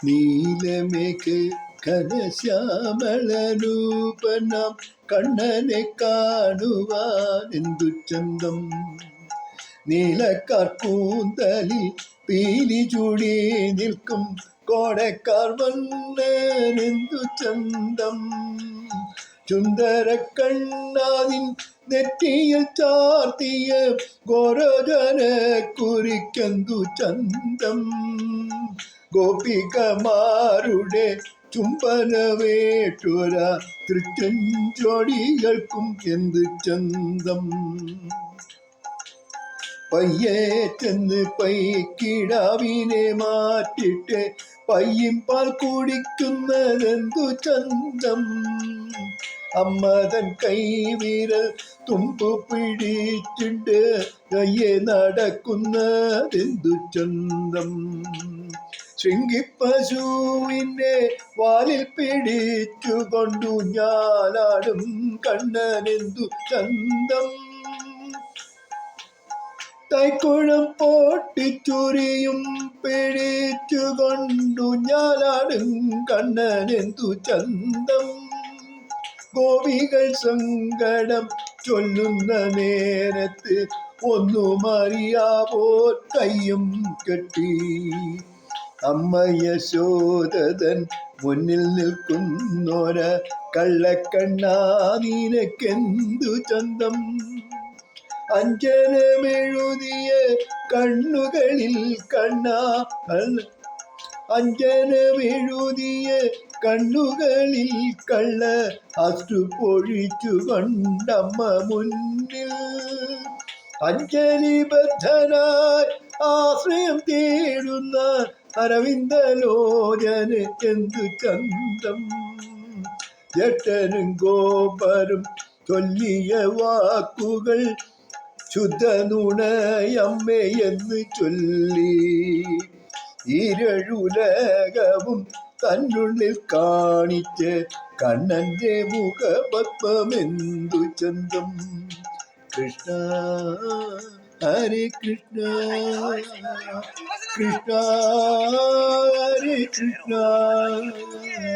നീലമേഘ ഘനശ്യാമളരൂപനാം കണ്ണനെ കാണുവാൻ എന്തു ചന്തം. നീലക്കാർ കൂന്തലിൽ പീലി ചൂടി നിൽക്കും കോടക്കാർ വന്നെന്തു ചന്തം. ചുന്ദര കണ്ണാതിൻ നെറ്റിയിൽ ചാർത്തിയ ഗോരോജന കുറിക്കെന്തു ചന്തം. ഗോപികമാരുടെ ചുംബനമേറ്റൊര തൃച്ചെഞ്ചോടികൾക്കും എന്ത് ചന്തം. പയ്യെ ചെന്ന് പൈക്കിടാവിനെ മാറ്റിട്ട് പയ്യും പാൽ കുടിക്കുന്നതെന്തു ചന്തം. അമ്മതൻ കൈവിരൽ തുമ്പു പിടിച്ചിട്ട് കയ്യെ നടക്കുന്നതെന്തു ചന്തം. ശൃംഗിപ്പശുവിനെ വാലിൽ പിടിച്ചുകൊണ്ടു ഞാലാടും കണ്ണനെന്തു ചന്തം. തൈക്കുളം പൊട്ടിച്ചുരിയും പിടിച്ചുകൊണ്ടു ഞാലാടും കണ്ണനെന്തു ചന്തം. ഗോപികൾ സങ്കടം ചൊല്ലുന്ന നേരത്ത് ഒന്നുമറിയാവോ കയ്യും കെട്ടി. അമ്മ യശോദൻ മുന്നിൽ നിൽക്കുന്നോര കള്ളക്കണ്ണാ നിനക്കെന്തു ചന്തം. അഞ്ജനമെഴുതിയ കണ്ണുകളിൽ കണ്ണാ അഞ്ജനമെഴുതിയ കണ്ണുകളിൽ കള്ള അശ്രു പൊഴിച്ചു കൊണ്ടമ്മ മുന്നിൽ. അഞ്ജലിബദ്ധനായി ആശ്രയം തേടുന്ന അരവിന്ദലോചന് എന്തു ചന്തം. ജട്ടനും ഗോപരും ചൊല്ലിയ വാക്കുകൾ ശുദ്ധ നുണയമ്മയെന്ന് ചൊല്ലി. ഈരഴുലകവും തന്നുള്ളിൽ കാണിച്ച് കണ്ണന്റെ മുഖപത്മമെന്തു ചന്തം. കൃഷ്ണ ഹരേ കൃഷ്ണ കൃഷ്ണ ഹരേ കൃഷ്ണ.